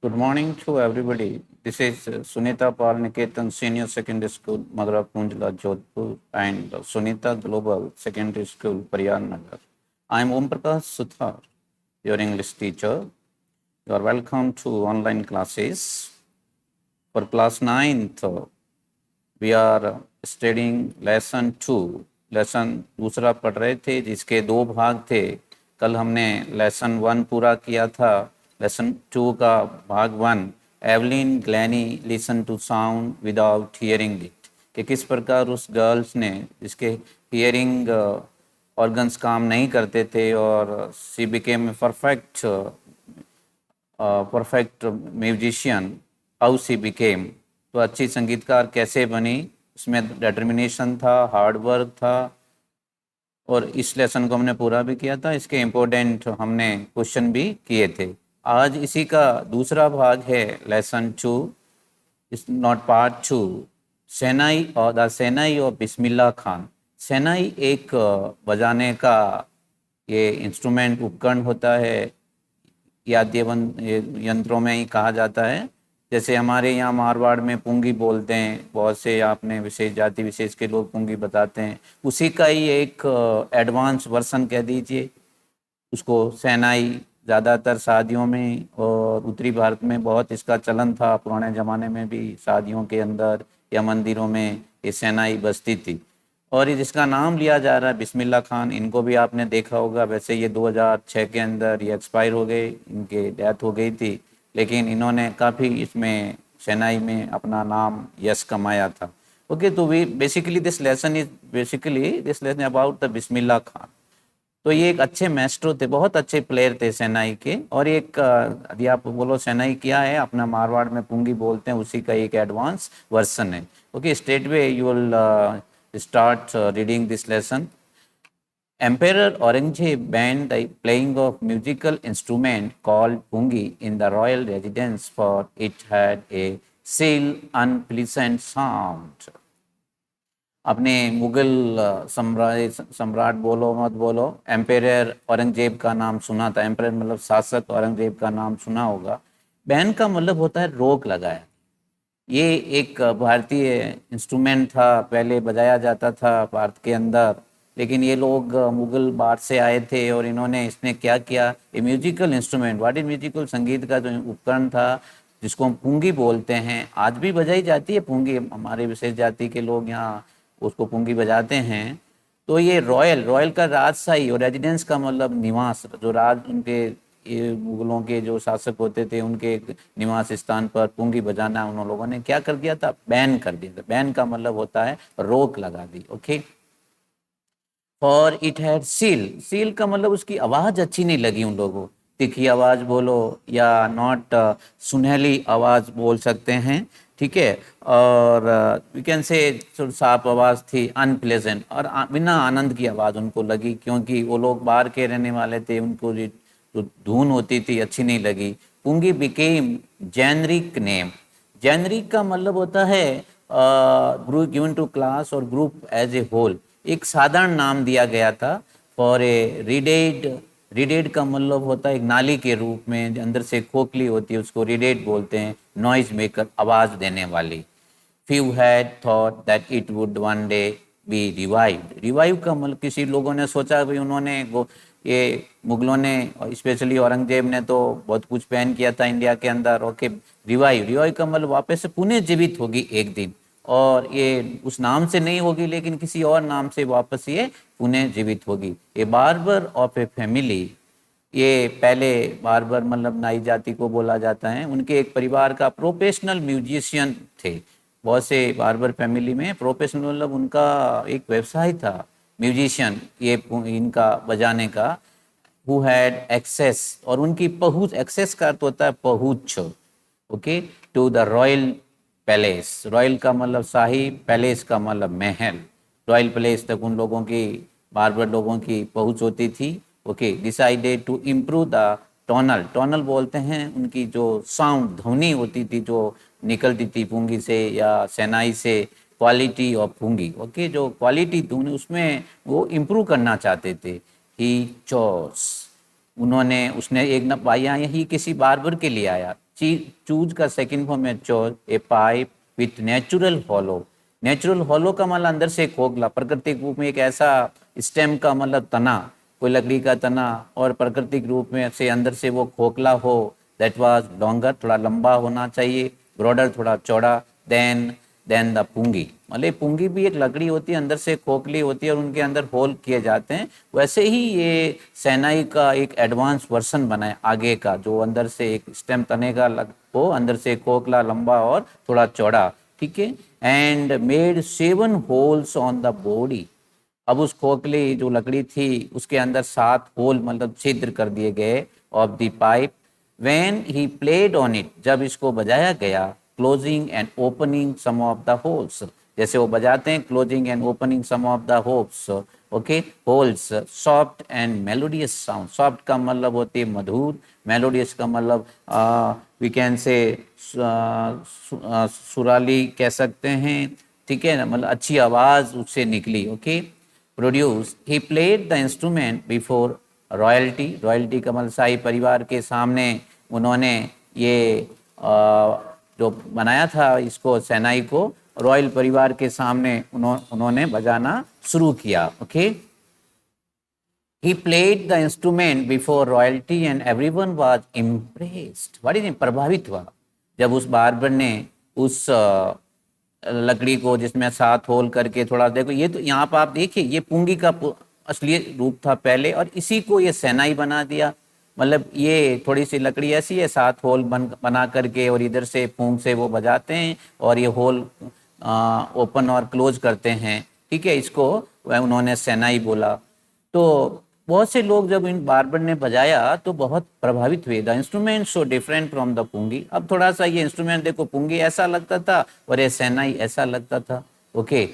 Good morning to everybody. This is Sunita Pal Niketan Senior Secondary School, Madhura Punjla, Jodhpur, and Sunita Global Secondary School, Pariyar Nagar. I am Om Prakash Suthar, your English teacher. You are welcome to online classes. For class 9th, we are studying lesson 2. Lesson दूसरा पढ़ रहे थे जिसके दो भाग थे. कल हमने लेसन 1 पूरा किया था. लेसन 2 का भाग 1, Evelyn Glennie listen to sound without hearing it, कि किस प्रकार उस गर्ल्स ने जिसके हियरिंग ऑर्गन्स काम नहीं करते थे और सी became perfect musician, how C became, तो अच्छी संगीतकार कैसे बनी. इसमें डिटर्मिनेशन था, हार्ड वर्क था, और इस लेसन को हमने पूरा भी किया था. इसके इम्पोर्टेंट हमने क्वेश्चन भी किए थे. आज इसी का दूसरा भाग है लेसन 2, इस नॉट पार्ट 2, सेनाई और द सेनाई और बिस्मिल्लाह खान. सेनाई एक बजाने का ये इंस्ट्रूमेंट उपकरण होता है, यंत्रों में ही कहा जाता है. जैसे हमारे यहाँ मारवाड़ में पुंगी बोलते हैं, बहुत से आपने विशेष जाति विशेष के लोग पुंगी बताते हैं, उसी का ही एक एडवांस वर्सन कह दीजिए उसको. सेनाई ज़्यादातर शादियों में और उत्तरी भारत में बहुत इसका चलन था. पुराने ज़माने में भी शादियों के अंदर या मंदिरों में ये सेनाई बजती थी. और ये जिसका नाम लिया जा रहा है बिस्मिल्लाह खान, इनको भी आपने देखा होगा. वैसे ये 2006 के अंदर ये एक्सपायर हो गए, इनके डेथ हो गई थी, लेकिन इन्होंने काफ़ी इसमें सेनाई में अपना नाम यश कमाया था. ओके, तो we basically this lesson about the Bismillah Khan. तो ये एक अच्छे मैस्ट्रो थे, बहुत अच्छे प्लेयर थे सेनाई के. और एक यदि आप बोलो सेनाई क्या है, अपना मारवाड़ में पुंगी बोलते हैं, उसी का एक एडवांस वर्सन है. Okay, straight way you will start reading this lesson. Emperor Aurangzeb banned the playing of musical instrument called pungi in the royal residence, for it had a shrill, unpleasant sound. अपने मुगल सम्राट बोलो मत बोलो, ampere Aurangzeb का नाम सुना था. Ampere मतलब शासक, औरंगजेब का नाम सुना होगा. बैन का मतलब होता है रोक लगाया. ये एक भारतीय इंस्ट्रूमेंट था, पहले बजाया जाता था भारत के अंदर, लेकिन ये लोग मुगल बाहर से आए थे और इन्होंने इसने क्या किया, ये musical instrument, what is musical, संगीत का जो उपकरण था जिसको हम पुंगी बोलते हैं, आज भी बजाई जाती है पुंगी. हमारे विशेष जाति के लोग यहाँ उसको पुंगी बजाते हैं. तो ये रॉयल का राजशाही, और रेजिडेंस का मतलब निवास, जो राज उनके ये मुगलों के जो शासक होते थे उनके निवास स्थान पर पुंगी बजाना उन लोगों ने क्या कर दिया था, बैन कर दिया था. बैन का मतलब होता है रोक लगा दी. Okay, for it had seal का मतलब उसकी आवाज अच्छी नहीं लगी उन लोगों. तीखी आवाज बोलो या नॉट सुनहली आवाज बोल सकते हैं, ठीक है. और वी कैन से साफ आवाज थी, अनप्लेजेंट, और बिना आनंद की आवाज उनको लगी, क्योंकि वो लोग बाहर के रहने वाले थे, उनको जो धुन होती थी अच्छी नहीं लगी. पुंगी बिकेम जेनरिक नेम. जेनरिक का मतलब होता है ग्रुप गिवन टू क्लास और ग्रुप एज ए होल. एक साधारण नाम दिया गया था. फॉर ए रिडेड का मतलब होता है एक नाली के रूप में, अंदर से खोखली होती है, उसको रिडेड बोलते हैं. नॉइज मेकर, आवाज देने वाली. few had thought that it would one day be revived. Revive का मतलब किसी लोगों ने सोचा भाई, उन्होंने ये मुगलों ने स्पेशली औरंगजेब ने तो बहुत कुछ प्लान किया था इंडिया के अंदर. ओके, रिवाइव का मतलब वापस से पुनः जीवित होगी एक दिन, और ये उस नाम से नहीं होगी लेकिन किसी और नाम से वापस ये पुनः जीवित होगी. ए बार्बर ऑफ ए फैमिली, ये पहले बार्बर मतलब नाई जाति को बोला जाता है, उनके एक परिवार का प्रोफेशनल म्यूजिशियन थे. बहुत से बार्बर फैमिली में प्रोफेशनल मतलब उनका एक व्यवसाय था, म्यूजिशियन ये इनका बजाने का. हु हैड एक्सेस, और उनकी पहुंच, एक्सेस का अर्थ होता है पहुंच. Okay, to the royal palace. Royal का मतलब शाही, पैलेस का मतलब महल. रॉयल पैलेस तक उन लोगों की, बार्बर लोगों की पहुंच होती थी. Okay, decided to improve the tonal बोलते हैं, उनकी जो साउंड ध्वनि होती थी जो निकलती थी पुंगी से या सेनाई से, क्वालिटी ऑफ पुंगी. ओके, जो क्वालिटी धुन उसमें वो इम्प्रूव करना चाहते थे. ही चॉस, उसने एक न पाया, यही किसी बार्बर के लिए आया. चूज का सेकंड फॉर्म है chose A pipe with natural hollow. Natural hollow का मतलब अंदर से खोखला, प्राकृतिक रूप में एक ऐसा स्टेम का मतलब तना, कोई लकड़ी का तना, और प्राकृतिक रूप में से अंदर से वो खोखला हो। दैट वाज लॉन्गर, थोड़ा लंबा होना चाहिए, ब्रॉडर थोड़ा चौड़ा, देन द पुंगी। मतलब पुंगी भी एक लकड़ी होती है, अंदर से खोखली होती है और उनके अंदर होल किए जाते हैं। वैसे ही ये शहनाई का एक एडवांस वर्जन बना है आगे का, जो अंदर से एक स्टेम तने का हो, अंदर से खोखला, लंबा और थोड़ा चौड़ा, ठीक है। And made 7 holes on the body. अब उस खोखली जो लकड़ी थी उसके अंदर 7 होल मतलब छिद्र कर दिए गए of the pipe. When he played on it, जब इसको बजाया गया, closing and opening some of the holes, जैसे वो बजाते हैं closing and opening some of the holes, okay, holes, soft and melodious sound. Soft का मतलब होती है मधुर, मेलोडियस का मतलब वी कैन से सुराली कह सकते हैं, ठीक है ना, मतलब अच्छी आवाज उससे निकली, okay. Produce, he played the instrument before royalty. Royalty का मतलब शाही परिवार के सामने उन्होंने ये जो बनाया था इसको, शहनाई को, रॉयल परिवार के सामने उन्होंने बजाना शुरू किया, okay. He played the instrument before royalty and everyone was impressed. What is प्रभावित हुआ जब उस बार्बर ने उस लकड़ी को जिसमें 7 होल करके, थोड़ा देखो ये तो यहाँ पर आप देखिए, ये पुंगी का असली रूप था पहले और इसी को ये शहनाई बना दिया। मतलब ये थोड़ी सी लकड़ी ऐसी है, 7 होल बना करके और इधर से पूंग से वो बजाते हैं और ये होल ओपन और क्लोज करते हैं, ठीक है। इसको उन्होंने शहनाई बोला। तो बहुत से लोग जब इन बार्बर ने बजाया तो बहुत प्रभावित हुए। The instrument so different from the pungi. अब थोड़ा सा ये इंस्ट्रूमेंट देखो, पुंगी ऐसा लगता था और ये शहनाई ऐसा लगता था, okay.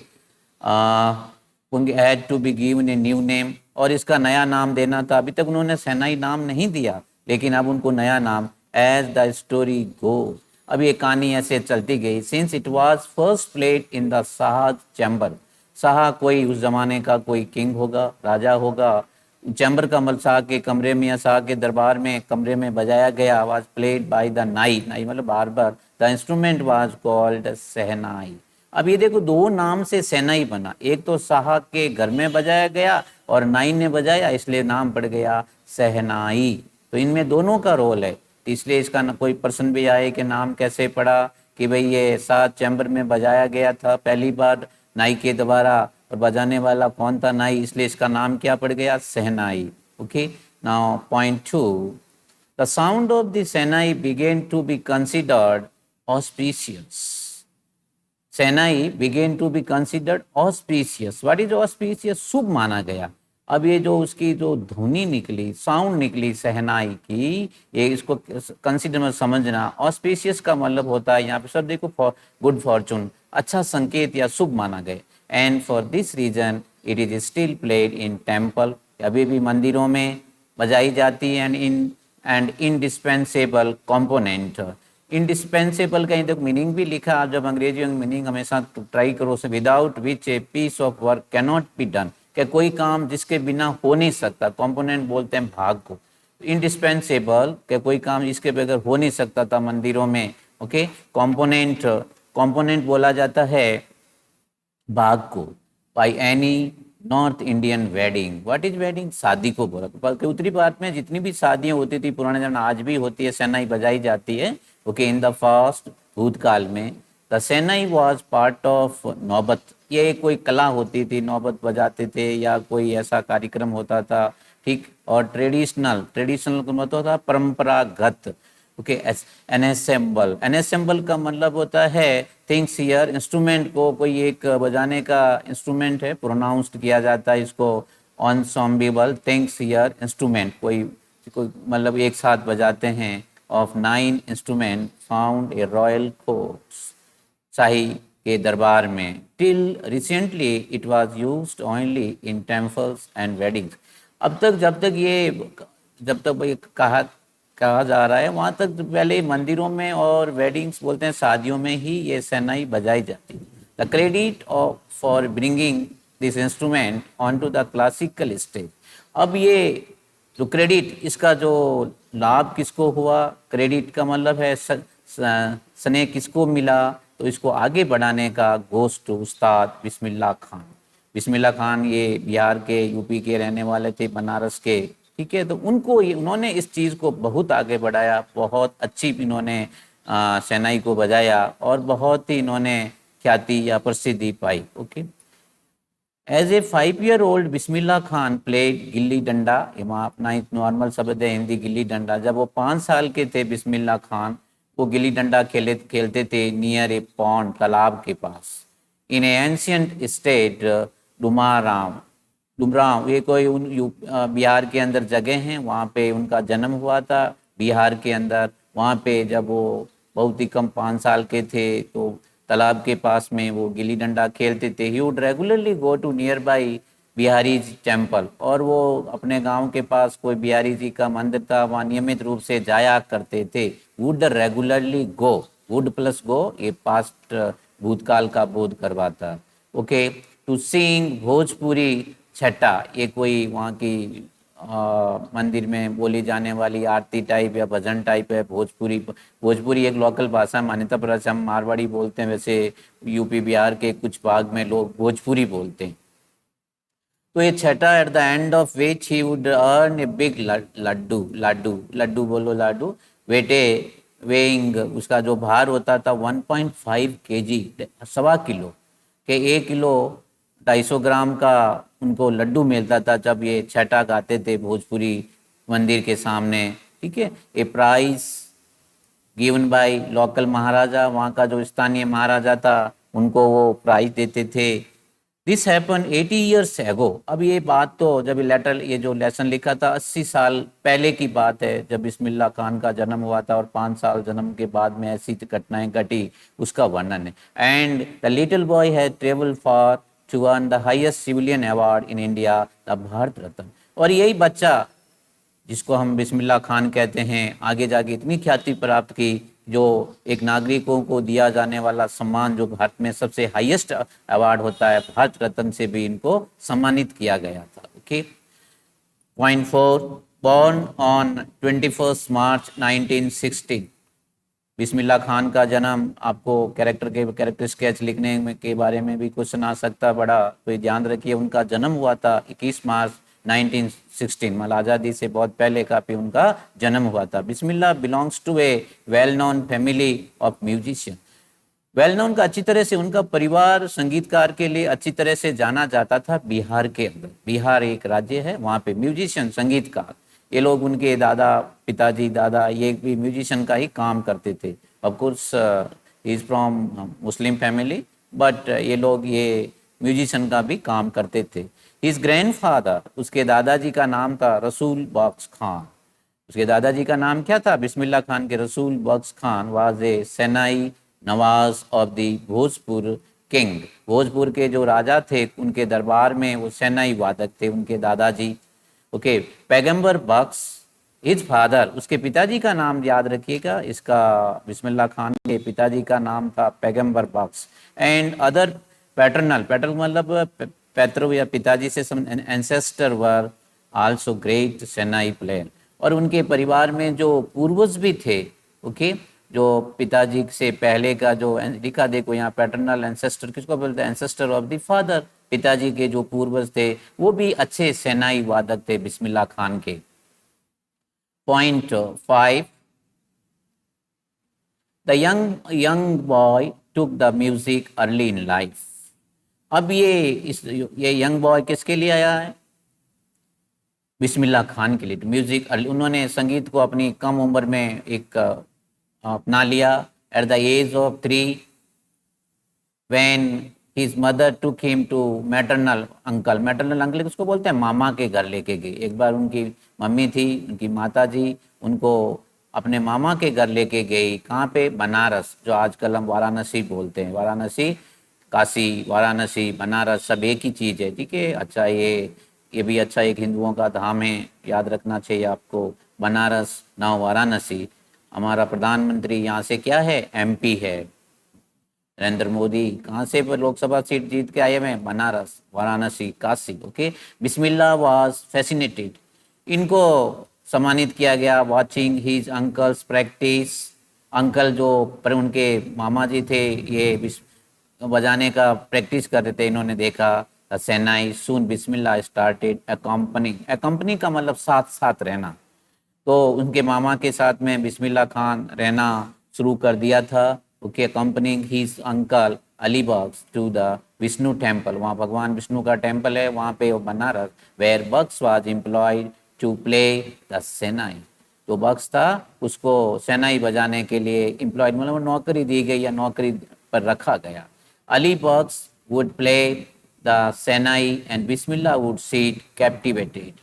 Pungi had to be given a new name, और इसका नया नाम देना था। अभी तक उन्होंने शहनाई नाम नहीं दिया, लेकिन अब उनको नया नाम, एज द स्टोरी गो। अब ये कहानी ऐसे चलती गई। Since it was first played in the Shah chamber. Shah कोई उस जमाने का कोई किंग होगा, राजा होगा। चैम्बर का मतलब शाह के कमरे में या शाह के दरबार में कमरे में बजाया गया। Was played by the nai, नाई मतलब barber. The instrument was called shehnai. अब ये देखो, 2 नाम से शहनाई बना, एक तो शाह के घर में बजाया गया और नाई ने बजाया, इसलिए नाम पड़ गया शहनाई। तो इनमें दोनों का रोल है, तो इसलिए इसका कोई प्रश्न भी आए कि नाम कैसे पड़ा, कि भाई ये शाह चैम्बर में बजाया गया था पहली बार नाई के द्वारा, और बजाने वाला कौन था, नाई, इसलिए इसका नाम क्या पड़ गया, shehnai, okay. Now point 2, the sound of the shehnai began to be considered auspicious. Shehnai began to be considered auspicious. What is auspicious? शुभ माना गया। अब ये जो उसकी जो ध्वनि निकली, साउंड निकली शहनाई की, ये इसको कंसिडर में समझना। ऑस्पिशियस का मतलब होता है यहाँ पे सब देखो, फॉर गुड फॉर्चून, अच्छा संकेत या शुभ माना गया। And for this reason it is still played in temple. अभी भी मंदिरों में बजाई जाती है। And indispensable component. इंडिस्पेंसेबल का देखो मीनिंग भी लिखा। आप जब अंग्रेजी में मीनिंग हमेशा ट्राई करो से, without which a piece of work can not be done, कि कोई काम जिसके बिना हो नहीं सकता। कंपोनेंट बोलते हैं भाग को। इंडिस्पेंसेबल कि कोई काम इसके बगैर हो नहीं सकता था मंदिरों में, ओके। कंपोनेंट, कंपोनेंट बोला जाता है भाग को। By any north Indian wedding. What is wedding? शादी को बोला। बल्कि उत्तरी भारत में जितनी भी शादियां होती थी पुराने जमाने, आज भी होती है, शहनाई बजाई जाती है, ओके। इन द फास्ट भूतकाल में the shehnai was part of नौबत। ये कोई कला होती थी, नौबत बजाते थे या कोई ऐसा कार्यक्रम होता था, ठीक। और ट्रेडिशनल, ट्रेडिशनल का मतलब होता है परंपरागत, ओके। एनसेम्बल, एनसेम्बल का मतलब होता है थिंग्स हियर, इंस्ट्रूमेंट को, कोई एक बजाने का इंस्ट्रूमेंट है, प्रोनाउंस्ड किया जाता है इसको ऑनसॉम्बिबल, थिंग्स हियर इंस्ट्रूमेंट, कोई मतलब एक साथ बजाते हैं। Of 9 instrument found a royal courts, शाही के दरबार में। Till recently it was used only in temples and weddings. अब तक जब तक ये कहा जा रहा है, वहाँ तक पहले मंदिरों में और वेडिंग्स बोलते हैं, शादियों में ही ये शहनाई बजाई जाती है। The credit for bringing this instrument on to the classical stage. अब ये तो क्रेडिट, इसका जो लाभ किसको हुआ, क्रेडिट का मतलब है स्नेह किसको मिला, तो इसको आगे बढ़ाने का गोस टू उस्ताद बिस्मिल्लाह खान। बिस्मिल्लाह खान ये बिहार के, यूपी के रहने वाले थे, बनारस के, ठीक है। तो उन्होंने इस चीज़ को बहुत आगे बढ़ाया, बहुत अच्छी इन्होंने शहनाई को बजाया और बहुत ही इन्होंने ख्याति या प्रसिद्धि पाई। Okay, as a 5 year old Bismillah Khan played gilli danda, ये अपना एक नॉर्मल शब्द है हिंदी गिल्ली डंडा। जब वो 5 साल के थे बिस्मिल्लाह खान, वो गिल्ली डंडा खेलते थे नियर ए पॉन्ड, तालाब के पास, इन एंशियंट स्टेट डुमाराम। डुमराव ये कोई बिहार के अंदर जगह हैं, वहाँ पे उनका जन्म हुआ था बिहार के अंदर। वहाँ पे जब वो बहुत ही कम 5 साल के थे तो तालाब के पास में वो गिल्ली डंडा खेलते थे। He would regularly go to nearby Bihari ji temple, और वो अपने गांव के पास कोई बिहारी जी का मंदिर था, वहाँ नियमित रूप से जाया करते थे। Would regularly go, would plus go ये पास्ट भूतकाल का बोध करवाता। ओके, टू सिंग भोजपुरी छटा, ये कोई वहाँ की मंदिर में बोली जाने वाली आरती टाइप या भजन टाइप है। भोजपुरी, भोजपुरी एक लोकल भाषा मान्यता प्राप्त, हम मारवाड़ी बोलते हैं, वैसे यूपी बिहार के कुछ भाग में लोग भोजपुरी बोलते हैं। तो ये छठा, at the end of which he would earn a big laddoo, लाडू, लड्डू बोलो लाडू, वेटे वेइंग, उसका जो भार होता था 1.5 kg, 1.25 किलो के 1 किलो 250 ग्राम का उनको लड्डू मिलता था जब ये छठा गाते थे भोजपुरी मंदिर के सामने, ठीक है। ए प्राइज गिवन बाय लोकल महाराजा, वहाँ का जो स्थानीय महाराजा था उनको वो प्राइज देते थे। दिस हैपन 80 years एगो। अब ये बात तो जब ये लेटर, ये जो लेसन लिखा था 80 साल पहले की बात है, जब बिस्मिल्लाह खान का जन्म हुआ था और 5 साल जन्म के बाद में ऐसी घटनाएं घटी, उसका वर्णन है। And the little boy had travel far to earn the highest civilian award in India, the Bharat Ratna. और यही बच्चा जिसको हम बिस्मिल्लाह खान कहते हैं, आगे जाके इतनी ख्याति प्राप्त की, जो एक नागरिकों को दिया जाने वाला सम्मान, जो भारत में सबसे हाईएस्ट अवार्ड होता है, भारत रत्न से भी इनको सम्मानित किया गया था। ओके, पॉइंट 4, बॉर्न ऑन 21 मार्च 1916। बिस्मिल्लाह खान का जन्म, आपको कैरेक्टर स्केच लिखने में के बारे में भी क्वेश्चन आ सकता बड़ा, तो ध्यान रखिए उनका जन्म हुआ था 21 मार्च 1916, मतलब आज़ादी से बहुत पहले का भी उनका जन्म हुआ था। Bismillah belongs to a well known family of musician. Well known का अच्छी तरह से उनका परिवार संगीतकार के लिए अच्छी तरह से जाना जाता था बिहार के अंदर। बिहार एक राज्य है, वहाँ पे म्यूजिशियन, संगीतकार, ये लोग, उनके दादा, पिताजी, दादा, ये भी म्यूजिशियन का ही काम करते थे। Of course he is from Muslim family, but ये लोग ये म्यूजिशियन का भी काम करते थे। हिज ग्रैंडफादर, उसके दादाजी का नाम था रसूल बख्श खान। उसके दादाजी का नाम क्या था? बिस्मिल्लाह खान के Rasool Bakhsh Khan was a shehnai nawaz of the Bhojpur king. Bhojpur के जो राजा थे उनके दरबार में वो सेनाई वादक थे उनके दादाजी। ओके, पैगंबर बख्श, हिज फादर, उसके पिताजी का नाम याद रखिएगा, इसका बिस्मिल्लाह खान के पिताजी का नाम था पैगंबर बख्श। एंड अदर पैटर्नल, पैटर्नल मतलब पैतृ या पिताजी से ancestor were also great shehnai player. और उनके परिवार में जो पूर्वज भी थे, ओके, जो पिताजी से पहले का जो लिखा, देखो यहाँ पैटर्नल एंसेस्टर किसको बोलते हैं? Ancestor of the father. पिताजी के जो पूर्वज थे वो भी अच्छे सेनाई वादक थे बिस्मिल्लाह खान के। Point 5, the young boy took the music early in life. अब ये यंग बॉय किसके लिए आया है? बिस्मिल्लाह खान के लिए। तो म्यूजिक, उन्होंने संगीत को अपनी कम उम्र में एक अपना लिया। At the age of 3, when his mother took him to maternal uncle. Maternal uncle किसको बोलते हैं? मामा के घर लेके गई। एक बार उनकी मम्मी थी, उनकी माता जी, उनको अपने मामा के घर लेके गई। कहाँ पे? बनारस, जो आजकल हम वाराणसी बोलते हैं। वाराणसी, काशी, वाराणसी, बनारस सब एक ही चीज़ है, ठीक है। अच्छा, ये भी अच्छा एक हिंदुओं का धाम है, याद रखना चाहिए आपको। बनारस ना वाराणसी। हमारा प्रधानमंत्री यहाँ से क्या है? एमपी है, नरेंद्र मोदी। कहाँ से लोकसभा सीट जीत के आए हुए हैं? Banaras, Varanasi, Kashi. Okay, Bismillah was fascinated इनको सम्मानित किया गया watching his uncles practice. Uncle जो पर उनके मामा जी थे ये बजाने का प्रैक्टिस कर रहे थे, इन्होंने देखा। सेनाई सून बिस्मिल्लाह स्टार्टेड अकम्पनिंग। अकम्पनी का मतलब साथ साथ रहना, तो उनके मामा के साथ में बिस्मिल्लाह खान रहना शुरू कर दिया था। Okay, accompanying his uncle Ali Bakhsh to the Vishnu temple. वहाँ भगवान विष्णु का टेम्पल है, वहाँ पे वो Banaras, where Bakhsh was employed to play the shehnai. जो बख्श था उसको सेनाई बजाने के लिए एम्प्लॉयड मतलब नौकरी दी गई या नौकरी पर रखा गया। Ali Bakhsh would play the shehnai and Bismillah would sit captivated.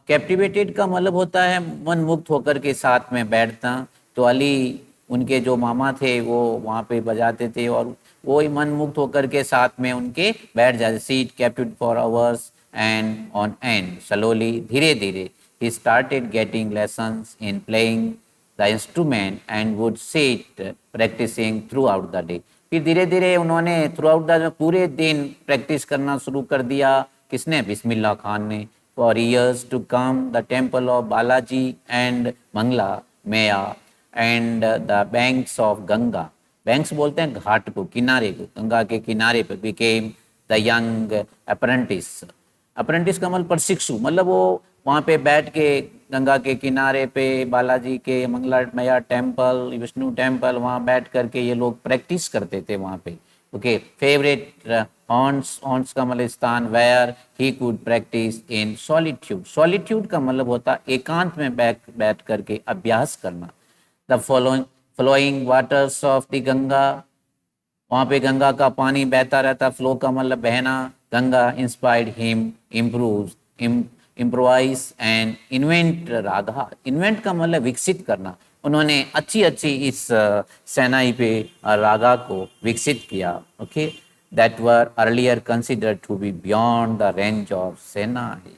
Captivated का मतलब होता है मन मुक्त होकर के साथ में बैठना। तो अली उनके जो मामा थे वो वहाँ पे बजाते थे और वो ही मन मुक्त होकर के साथ में उनके बैठ जाते। Sit captive for hours and on and slowly, धीरे धीरे he started getting lessons in playing the instrument and would sit practising throughout the day. फिर धीरे धीरे उन्होंने थ्रू आउट द पूरे दिन प्रैक्टिस करना शुरू कर दिया। किसने? बिस्मिल्लाह खान ने। For years to come, the temple of Balaji and Mangla Maya and the banks of Ganga, banks बोलते हैं घाट को, किनारे को, गंगा के किनारे पे, became the young apprentice। Apprentice का मतलब प्रशिक्षु, मतलब वो वहाँ पे बैठ के गंगा के किनारे पे बालाजी के मंगला मैया टेम्पल, विष्णु टेम्पल, वहाँ बैठ करके ये लोग प्रैक्टिस करते थे वहाँ पे। ओके, फेवरेट हॉन्ट्स, हॉन्ट्स का मतलब स्थान, where he could practise in solitude. Solitude का मतलब होता एकांत में बैठ करके अभ्यास करना। The flowing waters of the Ganga, वहाँ पे गंगा का पानी बहता रहता। फ्लो का मतलब बहना। Ganga inspired him improve improvise and invent Raga. Invent का मतलब विकसित करना। उन्होंने अच्छी अच्छी इस सेनाई पे रागा को विकसित किया। Okay, that were earlier considered to be beyond the range of shehnai.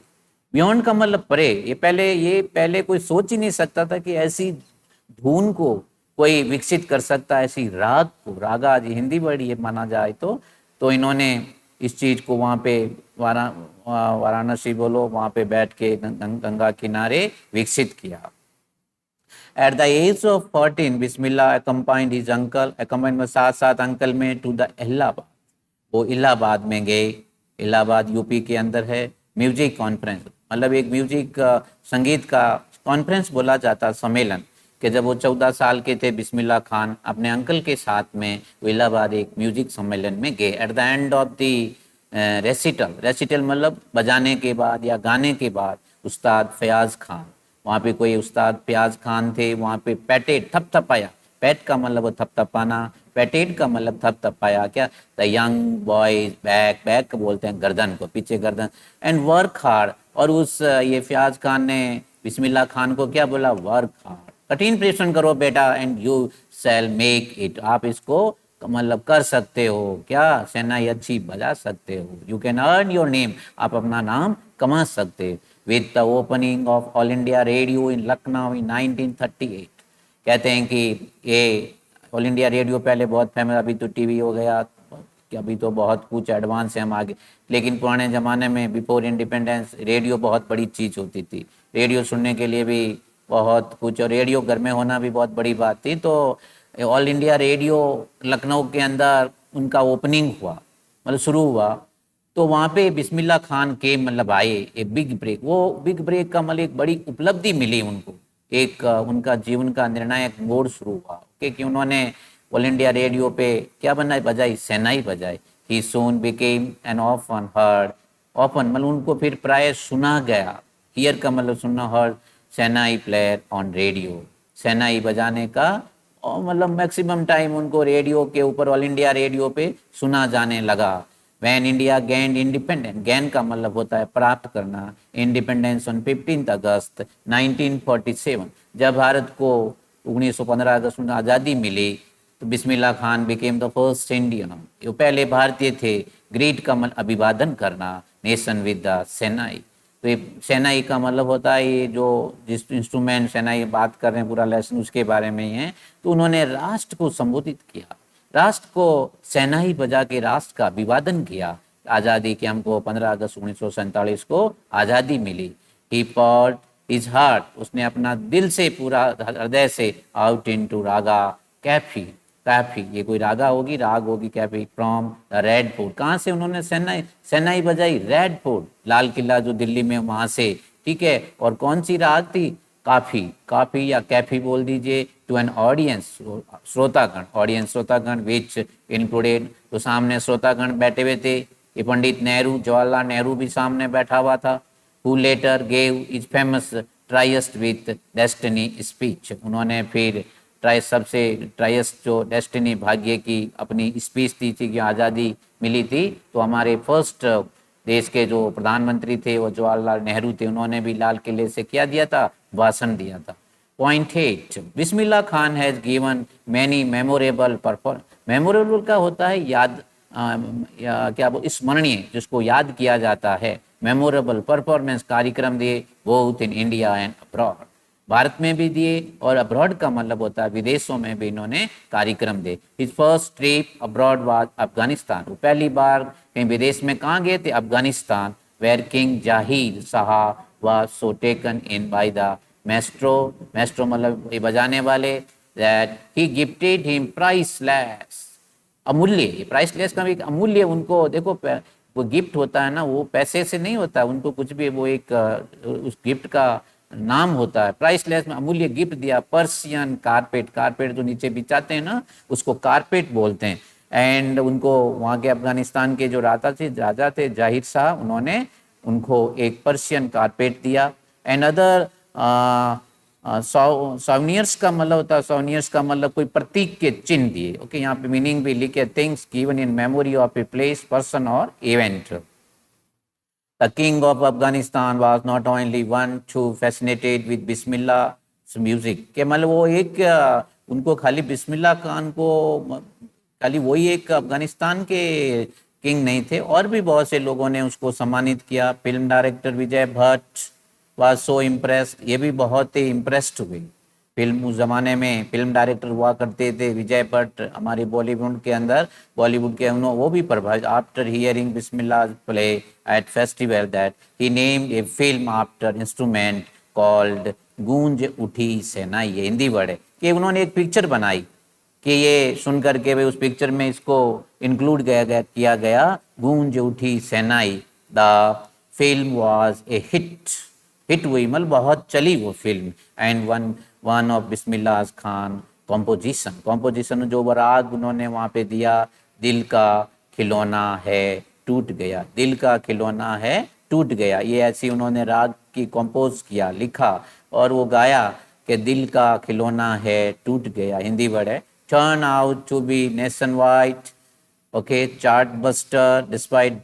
Beyond का मतलब परे। ये पहले कोई सोच ही नहीं सकता था कि ऐसी धुन को कोई विकसित कर सकता है, ऐसी राग को। रागा आज हिंदी वर्ड ये माना जाए तो इन्होंने इस चीज को वहाँ पे वाराणसी बोलो, वहाँ पे बैठ के गंगा किनारे विकसित किया। At the age of 14 Bismillah accompanied his uncle, accompanied में साथ साथ अंकल में, टू द इलाहाबाद। वो इलाहाबाद में गए। इलाहाबाद यूपी के अंदर है। म्यूजिक कॉन्फ्रेंस मतलब एक म्यूजिक संगीत का कॉन्फ्रेंस बोला जाता, सम्मेलन, कि जब वो 14 साल के थे बिस्मिल्लाह खान अपने अंकल के साथ में इलाहाबाद एक म्यूजिक सम्मेलन में गए। Eight the end of the recital, recital मतलब बजाने के बाद या गाने के बाद, उस्ताद फयाज खान, वहाँ पे कोई उस्ताद फयाज खान थे, वहाँ पे पैटेड थपथपाया। पैट का मतलब वो थपथपाना, पैटेड का मतलब थपथपाया क्या? The young boys back, back बोलते हैं गर्दन को, पीछे गर्दन, एंड वर्क हार्ड। और उस ये फयाज खान ने बिस्मिल्लाह खान को क्या बोला? वर्क हार्ड, कठिन परिश्रम करो बेटा, and you shall make it, आप इसको मतलब कर सकते हो। क्या? सेनाई अच्छी बजा सकते हो। You can earn your name, आप अपना नाम कमा सकते। With the opening of all India radio in Lucknow in 1938, कहते हैं कि ये ऑल इंडिया रेडियो पहले बहुत फेमस, अभी तो टीवी हो गया, कि अभी तो बहुत कुछ एडवांस है हम आगे, लेकिन पुराने ज़माने में बिफोर इंडिपेंडेंस रेडियो बहुत बड़ी चीज़ होती थी। रेडियो सुनने के लिए भी बहुत कुछ, और रेडियो घर में होना भी बहुत बड़ी बात थी। तो ऑल इंडिया रेडियो लखनऊ के अंदर उनका ओपनिंग हुआ, मतलब शुरू हुआ। तो वहाँ पे बिस्मिल्लाह खान के मतलब आए एक बिग ब्रेक। वो बिग ब्रेक का मतलब एक बड़ी उपलब्धि मिली उनको, एक उनका जीवन का निर्णायक मोड़ शुरू हुआ, क्योंकि उन्होंने ऑल इंडिया रेडियो पे क्या बनाई? बजाई, सेनाई बजाई। He soon became an often heard, often मतलब उनको फिर प्राय सुना गया, हियर का मतलब सुनना, heard shehnai player on radio, shehnai बजाने का और मतलब मैक्सिमम टाइम उनको रेडियो के ऊपर ऑल इंडिया रेडियो पे सुना जाने लगा। When India gained independence, gain का मतलब होता है प्राप्त करना, इंडिपेंडेंस ऑन 15 अगस्त 1947, जब भारत को 1915 अगस्त में आज़ादी मिली, तो Bismillah Khan became the first Indian, जो पहले भारतीय थे। ग्रीट का मतलब अभिवादन करना, नेशन विद द सेनाई। तो ये सेनाई का मतलब होता है ये जो जिस इंस्ट्रूमेंट सेनाई बात कर रहे हैं, पूरा लेसन उसके बारे में ही है। तो उन्होंने राष्ट्र को संबोधित किया, राष्ट्र को सेनाई बजा के राष्ट्र का अभिवादन किया। आज़ादी के हमको 15 अगस्त 1947 को आज़ादी मिली। ही poured his heart, उसने अपना दिल से पूरा हृदय से out into रागा कैफी। कैफी ये कोई रागा होगी, राग होगी Kafi. From the Red Fort, कहाँ से उन्होंने सेनाई सेनाई बजाई? रेड फोर्ट, लाल किला जो दिल्ली में, वहां से। ठीक है, और कौन सी राग थी? काफी, काफी या कैफी बोल दीजिए। टू एन ऑडियंस, श्रोतागण, ऑडियंस श्रोतागण, विच इंक्लूडेड, तो सामने श्रोतागण बैठे हुए थे। ये पंडित नेहरू, जवाहरलाल नेहरू भी सामने बैठा हुआ था। who later gave his famous tryst with destiny speech, उन्होंने फिर सबसे ट्राइस्ट जो डेस्टिनी भाग्य की अपनी स्पीच दी थी कि आज़ादी मिली थी, तो हमारे फर्स्ट देश के जो प्रधानमंत्री थे वो जवाहरलाल नेहरू थे, उन्होंने भी लाल किले से क्या दिया था? भाषण दिया था। Point 8, Bismillah Khan has given many memorable perform. Memorable का होता है याद, या क्या वो स्मरणीय, जिसको याद किया जाता है। मेमोरेबल परफॉर्मेंस, कार्यक्रम दिए both in India and abroad, Bharat में भी दिए और अब्रॉड का मतलब होता है विदेशों में भी इन्होंने कार्यक्रम दिए। His first trip abroad was Afghanistan, वो पहली बार कहीं विदेश में कहाँ गए थे? अफगानिस्तान। वेयर किंग जाहिर Shah was so taken in by the Maestro, Maestro मतलब ये बजाने वाले, that he gifted him priceless, अमूल्य, ये प्राइसलेस का भी एक अमूल्य, उनको देखो वो गिफ्ट होता है ना, वो पैसे से नहीं होता, उनको कुछ भी वो एक उस गिफ्ट का नाम होता है। प्राइसलेस में अमूल्य गिफ्ट दिया। पर्सियन कारपेट, कारपेट जो नीचे बिछाते हैं ना, उसको कारपेट बोलते हैं। एंड उनको वहाँ के अफगानिस्तान के जो राजा थे जाहिर शाह, उन्होंने उनको एक पर्शियन कारपेट दिया। एंड अदर सोवेनियर्स का मतलब होता है, सोवेनियर्स का मतलब कोई प्रतीक के चिन्ह दिए। ओके, यहाँ पे मीनिंग भी लिखे, things given in memory of a place, person और event. The king of Afghanistan was not only one to fascinated with Bismillah music, के मतलब वो एक उनको खाली बिस्मिल्लाह खान को खाली वही एक अफगानिस्तान के किंग नहीं थे, और भी बहुत से लोगों ने उसको सम्मानित किया। Film director Vijay Bhatt was so impressed, ये भी बहुत ही इम्प्रेस्ड हुए। फिल्म उस जमाने में फिल्म डायरेक्टर हुआ करते थे विजय भट्ट, हमारे बॉलीवुड के अंदर, बॉलीवुड के उन्होंने वो भी प्रभावित। After hearing Bismillah play at festival that he named a film after instrument called गूंज उठी सेना, ये हिंदी वर्ड है कि उन्होंने एक पिक्चर बनाई कि ये सुन करके भाई उस पिक्चर में इसको इंक्लूड किया गया, गूंज उठी shehnai. The film was a hit, hit हुई मतलब बहुत चली वो film. And one of Bismillah Khan composition, composition जो राग उन्होंने वहाँ पे दिया, दिल का खिलौना है टूट गया, दिल का खिलौना है टूट गया, ये ऐसी उन्होंने राग की कंपोज किया, लिखा और वो गाया कि दिल का खिलौना है टूट गया, हिंदी वर्ड है। Turn out to be nationwide, okay, chartbuster despite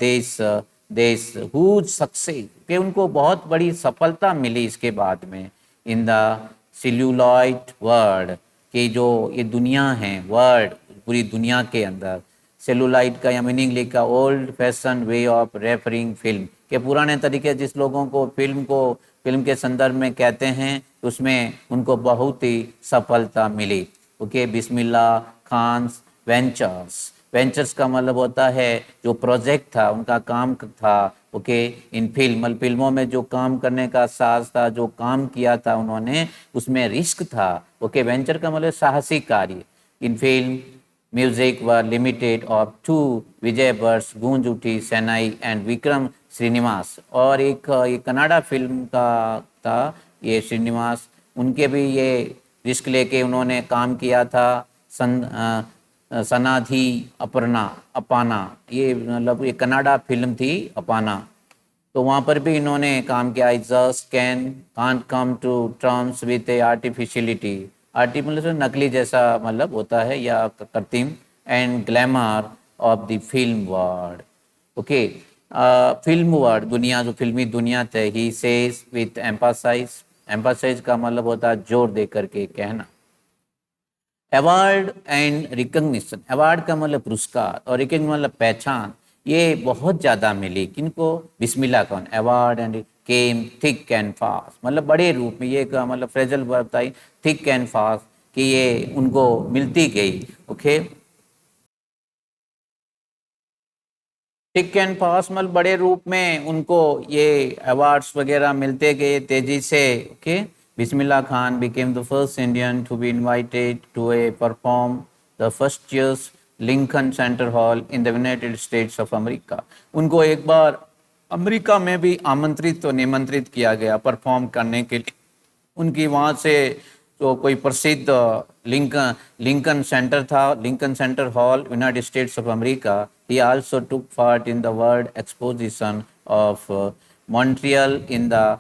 this huge success, कि उनको बहुत बड़ी सफलता मिली इसके बाद में। इन द सेल्यूलॉइड वर्ल्ड, कि जो ये दुनिया है, वर्ल्ड पूरी दुनिया के अंदर, सेलुलाइट का या मीनिंग लिखा old fashion way of referring film, के पुराने तरीके जिस लोगों को फिल्म के संदर्भ में कहते हैं, उसमें उनको बहुत ही सफलता मिली। Okay, Bismillah Khan ventures, ventures का मतलब होता है जो प्रोजेक्ट था, उनका काम था। ओके, इन फिल्मों में जो काम करने का साहस था, जो काम किया था उन्होंने, उसमें रिस्क था। ओके, वेंचर का मतलब साहसी कार्य। इन फिल्म म्यूजिक व लिमिटेड ऑफ टू विजय वर्ष, गूंज उठी सेनाई एंड विक्रम श्रीनिवास, और एक ये कनाडा फिल्म का था ये श्रीनिवास, उनके भी ये रिस्क लेके उन्होंने काम किया था। सनाधि अपाना, ये मतलब ये कनाडा फिल्म थी अपाना, तो वहाँ पर भी इन्होंने काम किया। I just can't come to terms with a artificiality, arty मतलब नकली जैसा मतलब होता है या कृत्रिम, and glamour of the film world. Okay, film world दुनिया, जो फिल्मी दुनिया थे, he says with emphasise, emphasise का मतलब होता है जोर दे करके कहना। अवार्ड एंड रिकग्निशन, अवार्ड का मतलब पुरस्कार और रिकग्निशन मतलब पहचान, ये बहुत ज़्यादा मिली किनको? Bismillah Khan. Award and came thick and fast, मतलब बड़े रूप में, ये का मतलब फ्रेजल वर्ब था थिक एंड फास्ट, कि ये उनको मिलती गई। ओके, थिक एंड फास्ट मतलब बड़े रूप में उनको ये अवार्ड्स वगैरह मिलते गए तेजी से। Okay, Bismillah Khan became the first Indian to be invited to a perform the first year's Lincoln center hall in the United States of America. उनको एक बार अमेरिका में भी आमंत्रित तो निमंत्रित किया गया परफॉर्म करने के लिए। उनकी वहाँ से तो कोई प्रसिद्ध लिंकन लिंकन सेंटर था, Lincoln center hall, United States of America. He also took part in the world exposition of Montreal in the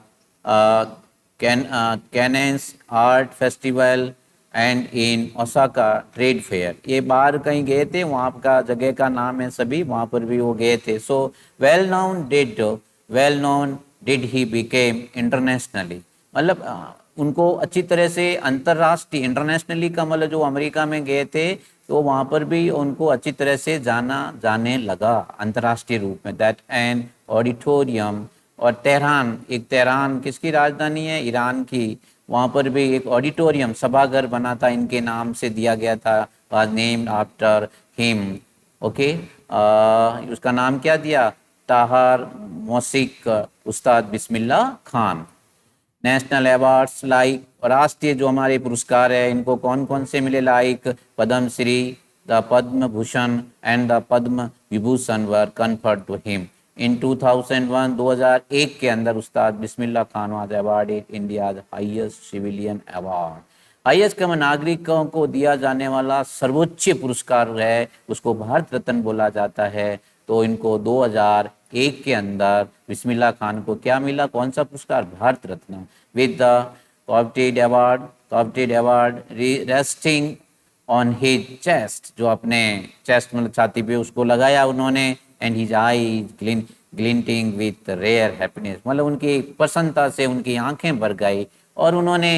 Cannes art festival and in Osaka trade fair. ये बाहर कहीं गए थे, वहाँ का जगह का नाम है सभी, वहाँ पर भी वो गए थे। So well known did he became internationally, मतलब उनको अच्छी तरह से अंतर्राष्ट्रीय, इंटरनेशनली का मतलब जो अमेरिका में गए थे तो वहाँ पर भी उनको अच्छी तरह से जाना जाने लगा अंतर्राष्ट्रीय रूप में। दैट एन ऑडिटोरियम, और तेहरान, एक तेहरान किसकी राजधानी है, ईरान की, वहाँ पर भी एक ऑडिटोरियम सभागार बना था, इनके नाम से दिया गया था, was named after him. Okay, उसका नाम क्या दिया, ताहर मौसिक उस्ताद Bismillah Khan. National awards like, राष्ट्रीय जो हमारे पुरस्कार है इनको कौन कौन से मिले, like Padma Shri, the Padma Bhushan and the Padma Vibhushan were conferred to him in 2001। 2001 के अंदर Ustad Bismillah Khan was awarded India highest civilian award. Highest का नागरिकों को दिया जाने वाला सर्वोच्च पुरस्कार है, उसको भारत रत्न बोला जाता है। तो इनको 2001 के अंदर बिस्मिल्लाह खान को क्या मिला, कौन सा पुरस्कार, Bharat Ratna, with the coveted award resting on his chest, जो अपने चेस्ट मतलब छाती पे उसको लगाया उन्होंने, and his eyes glinting with rare happiness, मतलब उनकी प्रसन्नता से उनकी आंखें भर गई। और उन्होंने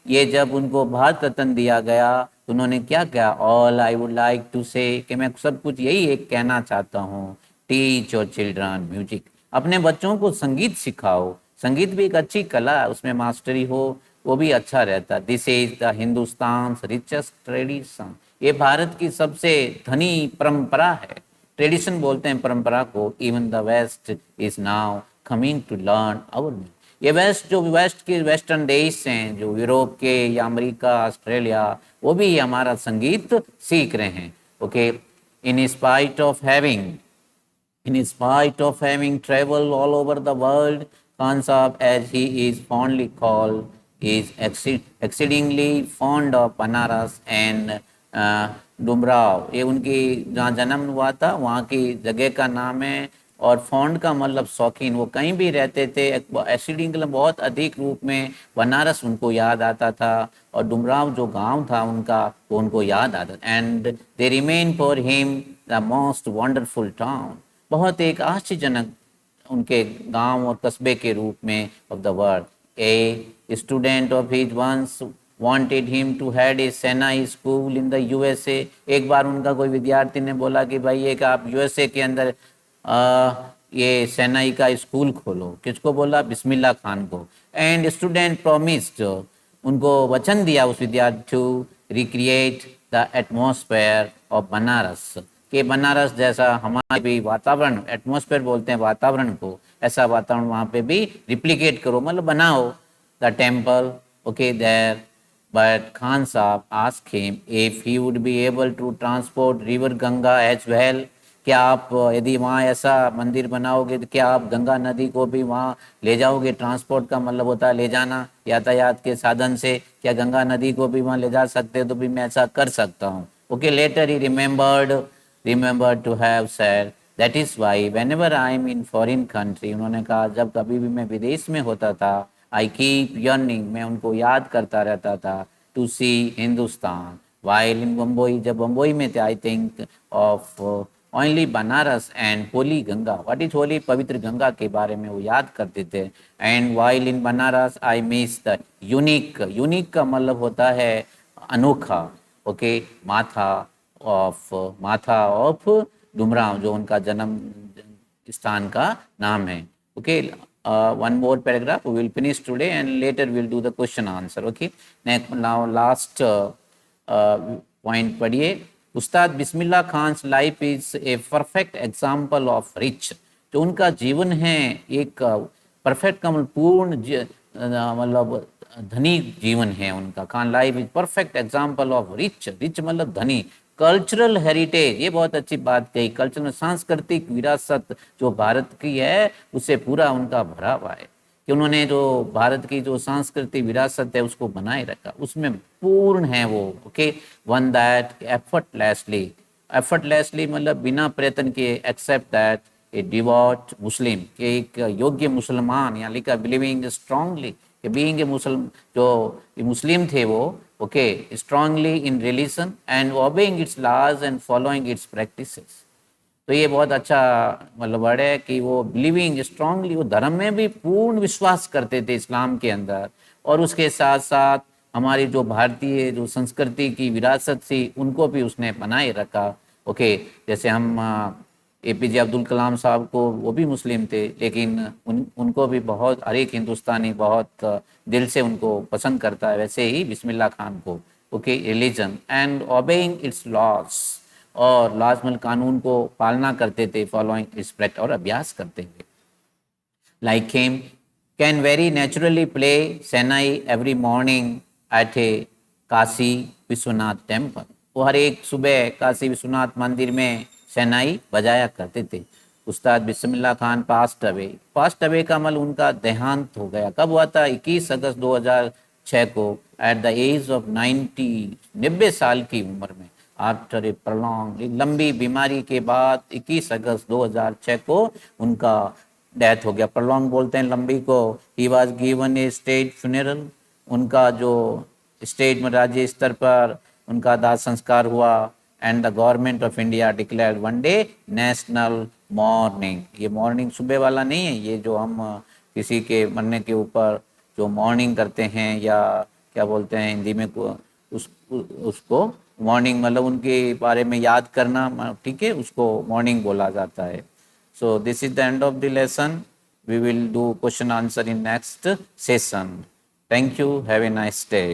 ये जब उनको भारत रत्न दिया गया तो उन्होंने क्या कहा, all I would like to say, कि मैं सब कुछ यही एक कहना चाहता हूँ, टीच योर चिल्ड्रन म्यूजिक, अपने बच्चों को संगीत सिखाओ। संगीत भी एक अच्छी कला है, उसमें मास्टरी हो वो भी अच्छा रहता। This is the Hindustan richest tradition, ये भारत की सबसे धनी परंपरा है। ट्रेडिशन बोलते हैं परंपरा को। Even the west is now coming to learn our, ये वेस्ट जो वेस्ट के वेस्टर्न देश हैं, जो यूरोप के या अमेरिका ऑस्ट्रेलिया, वो भी हमारा संगीत सीख रहे हैं। Okay, in spite of having traveled all over the world, Khan Sahib, as he is fondly called, is exceedingly fond of Banaras and Dumraon. ये उनकी जहाँ जन्म हुआ था वहाँ की जगह का नाम है, और फॉन्ड का मतलब शौकीन, वो कहीं भी रहते थे। एक्सीडिंग बहुत अधिक रूप में बनारस उनको याद आता था, और डुमराव जो गांव था उनका वो उनको याद आता था। And they remain for him the most wonderful town, बहुत एक आश्चर्यजनक उनके गांव और कस्बे के रूप में of the world. A student of his once wanted him to head a shehnai school in the USA. एक बार उनका कोई विद्यार्थी ने बोला कि भाई एक आप यूएसए के अंदर ये सेनाई का स्कूल खोलो। किसको बोला, बिस्मिल्लाह खान को। एंड स्टूडेंट प्रोमिस्ड, उनको वचन दिया उस विद्यार्थी, to recreate the atmosphere of Banaras, कि बनारस जैसा हमारे भी वातावरण, एटमॉस्फेयर बोलते हैं वातावरण को, ऐसा वातावरण वहाँ पे भी रिप्लिकेट करो, मतलब बनाओ। The temple, okay there, but Khan Sahib asked him if he would be able to transport river Ganga as well, क्या आप यदि वहाँ ऐसा मंदिर बनाओगे तो क्या आप गंगा नदी को भी वहाँ ले जाओगे। ट्रांसपोर्ट का मतलब होता है ले जाना, यातायात के साधन से, क्या गंगा नदी को भी वहाँ ले जा सकते तो भी मैं ऐसा कर सकता हूँ। Okay, later he remembered to have said that is why whenever I am in foreign country, उन्होंने कहा जब कभी भी मैं विदेश में होता था, आई कीप यर्निंग, मैं उनको याद करता रहता था, to see Hindustan while in Bombay, जब बम्बई में थे, I think of only Banaras and holy Ganga, what is holy, पवित्र गंगा के बारे में वो याद करते थे। And while in Banaras I miss the unique, unique का मतलब होता है अनोखा। ओके, माथा ऑफ डुमराव, जो उनका जन्म स्थान का नाम है। Okay, one more paragraph we will finish today and later we will do the question answer. Okay, next now last point पढ़िए, Ustad Bismillah Khan's life is a perfect example of rich. जो उनका जीवन है एक परफेक्ट कमल पूर्ण मतलब धनी जीवन है उनका। Khan life is perfect example of rich, rich मतलब धनी। कल्चरल हेरिटेज, ये बहुत अच्छी बात कही, कल्चरल सांस्कृतिक विरासत जो भारत की है उससे पूरा उनका भरा हुआ है कि उन्होंने जो भारत की जो सांस्कृतिक विरासत है उसको बनाए रखा, उसमें पूर्ण है वो। Okay, one that effortlessly, effortlessly मतलब बिना प्रयत्न के, except that a devout Muslim, कि एक योग्य मुसलमान, यहाँ लिखा बिलीविंग स्ट्रांगली, कि बीइंग ए मुस्लिम, जो मुस्लिम थे वो, okay, strongly in religion and obeying its laws and following its practices. तो ये बहुत अच्छा मतलब वर्ड है कि वो बिलीविंग स्ट्रांगली, वो धर्म में भी पूर्ण विश्वास करते थे इस्लाम के अंदर, और उसके साथ साथ हमारी जो भारतीय जो संस्कृति की विरासत थी उनको भी उसने बनाए रखा। ओके, जैसे हम एपीजे अब्दुल कलाम साहब को, वो भी मुस्लिम थे लेकिन उनको भी बहुत, हर एक हिंदुस्तानी बहुत दिल से उनको पसंद करता है, वैसे ही बिस्मिल्लाह खान को। Okay, religion and obeying it's loss, और लाजमल कानून को पालना करते थे, फॉलोइंग रिस्पेक्ट, और अभ्यास करते थे। Like him can very naturally play shehnai every morning at a Kashi Vishwanath temple. वो हर एक सुबह काशी विश्वनाथ मंदिर में सेनाई बजाया करते थे। उस्ताद बिस्मिल्लाह खान पास्ट अवे का मतलब उनका देहांत हो गया। कब हुआ था? 21 अगस्त 2006 को, एट द एज ऑफ 90 साल की उम्र में, आफ्टर ए प्रलॉन्ग, लंबी बीमारी के बाद 21 अगस्त 2006 को उनका डेथ हो गया। प्रलॉन्ग बोलते हैं लंबी को। He was given A state funeral, उनका जो स्टेट में राज्य स्तर पर उनका दाह संस्कार हुआ। And the government of India declare one day national morning. ये मॉर्निंग सुबह वाला नहीं है, ये जो हम किसी के मरने के ऊपर जो मॉर्निंग करते हैं, या क्या बोलते हैं हिंदी में उसको मॉर्निंग, मतलब उनके बारे में याद करना, ठीक है, उसको मॉर्निंग बोला जाता है। So this is the end of the lesson. We will do question answer in next session. Thank you, have a nice day.